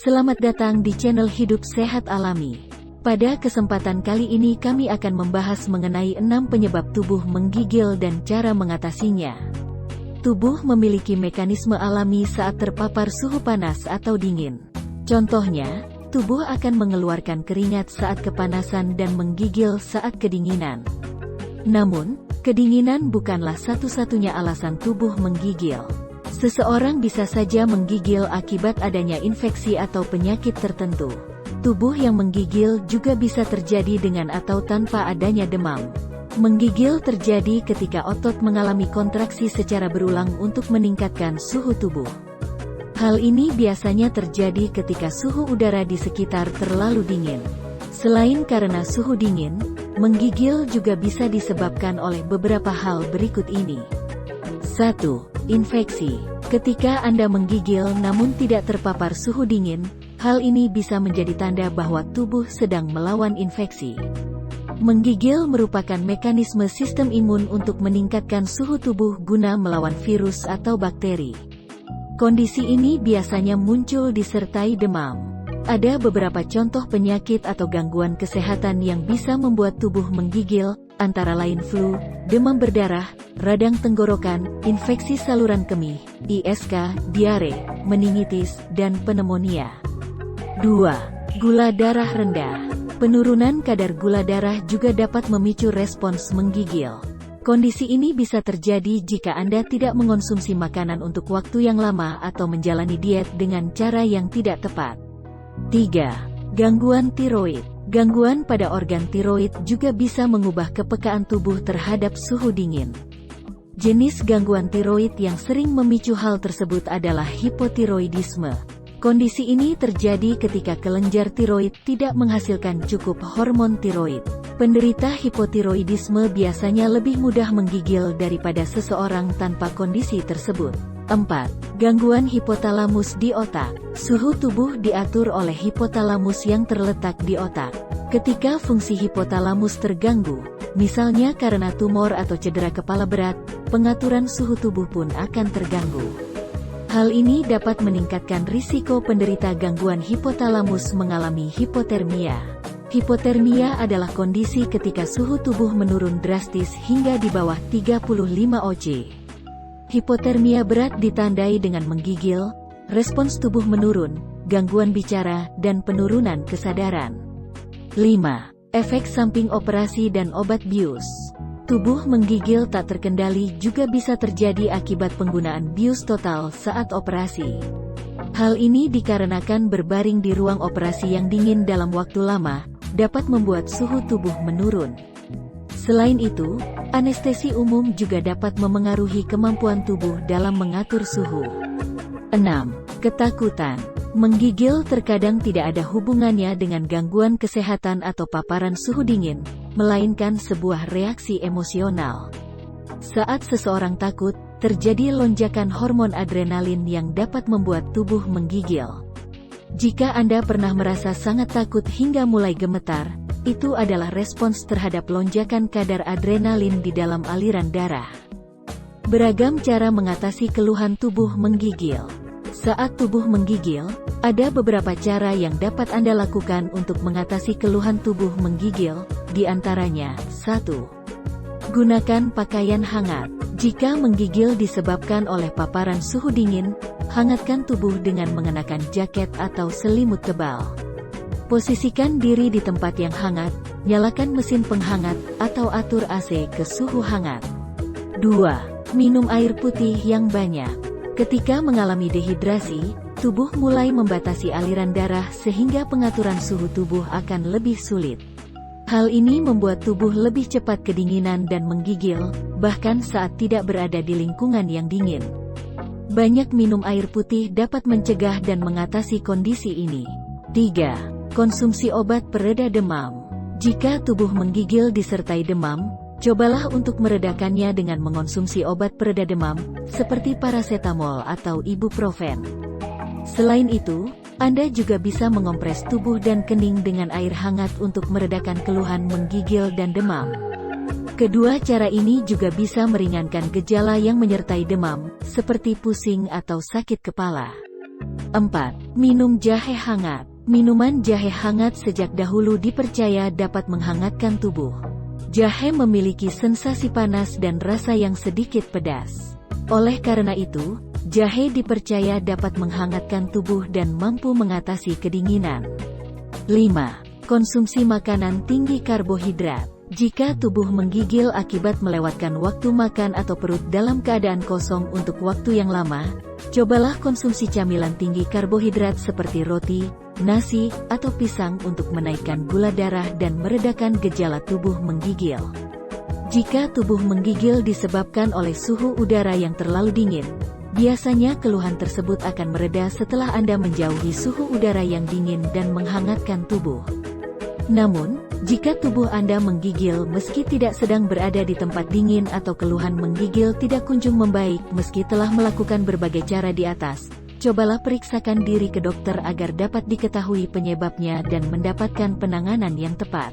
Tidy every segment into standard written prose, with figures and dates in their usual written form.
Selamat datang di channel Hidup Sehat Alami. Pada kesempatan kali ini kami akan membahas mengenai 6 penyebab tubuh menggigil dan cara mengatasinya. Tubuh memiliki mekanisme alami saat terpapar suhu panas atau dingin. Contohnya, tubuh akan mengeluarkan keringat saat kepanasan dan menggigil saat kedinginan. Namun, kedinginan bukanlah satu-satunya alasan tubuh menggigil. Seseorang bisa saja menggigil akibat adanya infeksi atau penyakit tertentu. Tubuh yang menggigil juga bisa terjadi dengan atau tanpa adanya demam. Menggigil terjadi ketika otot mengalami kontraksi secara berulang untuk meningkatkan suhu tubuh. Hal ini biasanya terjadi ketika suhu udara di sekitar terlalu dingin. Selain karena suhu dingin, menggigil juga bisa disebabkan oleh beberapa hal berikut ini. 1. Infeksi. Ketika Anda menggigil namun tidak terpapar suhu dingin, hal ini bisa menjadi tanda bahwa tubuh sedang melawan infeksi. Menggigil merupakan mekanisme sistem imun untuk meningkatkan suhu tubuh guna melawan virus atau bakteri. Kondisi ini biasanya muncul disertai demam. Ada beberapa contoh penyakit atau gangguan kesehatan yang bisa membuat tubuh menggigil, antara lain flu, demam berdarah, radang tenggorokan, infeksi saluran kemih, ISK, diare, meningitis, dan pneumonia. 2. Gula darah rendah. Penurunan kadar gula darah juga dapat memicu respons menggigil. Kondisi ini bisa terjadi jika Anda tidak mengonsumsi makanan untuk waktu yang lama atau menjalani diet dengan cara yang tidak tepat. 3. Gangguan tiroid. Gangguan pada organ tiroid juga bisa mengubah kepekaan tubuh terhadap suhu dingin. Jenis gangguan tiroid yang sering memicu hal tersebut adalah hipotiroidisme. Kondisi ini terjadi ketika kelenjar tiroid tidak menghasilkan cukup hormon tiroid. Penderita hipotiroidisme biasanya lebih mudah menggigil daripada seseorang tanpa kondisi tersebut. 4. Gangguan hipotalamus di otak. Suhu tubuh diatur oleh hipotalamus yang terletak di otak. Ketika fungsi hipotalamus terganggu, misalnya karena tumor atau cedera kepala berat, pengaturan suhu tubuh pun akan terganggu. Hal ini dapat meningkatkan risiko penderita gangguan hipotalamus mengalami hipotermia. Hipotermia adalah kondisi ketika suhu tubuh menurun drastis hingga di bawah 35 oC. Hipotermia berat ditandai dengan menggigil, respons tubuh menurun, gangguan bicara, dan penurunan kesadaran. 5. Efek samping operasi dan obat bius. Tubuh menggigil tak terkendali juga bisa terjadi akibat penggunaan bius total saat operasi. Hal ini dikarenakan berbaring di ruang operasi yang dingin dalam waktu lama, dapat membuat suhu tubuh menurun. Selain itu, anestesi umum juga dapat memengaruhi kemampuan tubuh dalam mengatur suhu. 6. Ketakutan. Menggigil terkadang tidak ada hubungannya dengan gangguan kesehatan atau paparan suhu dingin, melainkan sebuah reaksi emosional. Saat seseorang takut, terjadi lonjakan hormon adrenalin yang dapat membuat tubuh menggigil. Jika Anda pernah merasa sangat takut hingga mulai gemetar, itu adalah respons terhadap lonjakan kadar adrenalin di dalam aliran darah. Beragam cara mengatasi keluhan tubuh menggigil. Saat tubuh menggigil, ada beberapa cara yang dapat Anda lakukan untuk mengatasi keluhan tubuh menggigil, di antaranya, 1. Gunakan pakaian hangat. Jika menggigil disebabkan oleh paparan suhu dingin, hangatkan tubuh dengan mengenakan jaket atau selimut tebal. Posisikan diri di tempat yang hangat, nyalakan mesin penghangat, atau atur AC ke suhu hangat. 2. Minum air putih yang banyak. Ketika mengalami dehidrasi, tubuh mulai membatasi aliran darah sehingga pengaturan suhu tubuh akan lebih sulit. Hal ini membuat tubuh lebih cepat kedinginan dan menggigil, bahkan saat tidak berada di lingkungan yang dingin. Banyak minum air putih dapat mencegah dan mengatasi kondisi ini. 3. Konsumsi obat pereda demam. Jika tubuh menggigil disertai demam, cobalah untuk meredakannya dengan mengonsumsi obat pereda demam, seperti paracetamol atau ibuprofen. Selain itu, Anda juga bisa mengompres tubuh dan kening dengan air hangat untuk meredakan keluhan menggigil dan demam. Kedua cara ini juga bisa meringankan gejala yang menyertai demam, seperti pusing atau sakit kepala. 4. Minum jahe hangat. Minuman jahe hangat sejak dahulu dipercaya dapat menghangatkan tubuh. Jahe memiliki sensasi panas dan rasa yang sedikit pedas. Oleh karena itu, jahe dipercaya dapat menghangatkan tubuh dan mampu mengatasi kedinginan. 5. Konsumsi makanan tinggi karbohidrat. Jika tubuh menggigil akibat melewatkan waktu makan atau perut dalam keadaan kosong untuk waktu yang lama, cobalah konsumsi camilan tinggi karbohidrat seperti roti, nasi, atau pisang untuk menaikkan gula darah dan meredakan gejala tubuh menggigil. Jika tubuh menggigil disebabkan oleh suhu udara yang terlalu dingin, biasanya keluhan tersebut akan mereda setelah Anda menjauhi suhu udara yang dingin dan menghangatkan tubuh. Namun, jika tubuh Anda menggigil meski tidak sedang berada di tempat dingin atau keluhan menggigil tidak kunjung membaik meski telah melakukan berbagai cara di atas, cobalah periksakan diri ke dokter agar dapat diketahui penyebabnya dan mendapatkan penanganan yang tepat.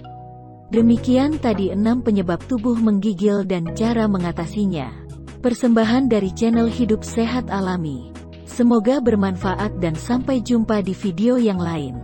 Demikian tadi 6 penyebab tubuh menggigil dan cara mengatasinya. Persembahan dari channel Hidup Sehat Alami. Semoga bermanfaat dan sampai jumpa di video yang lain.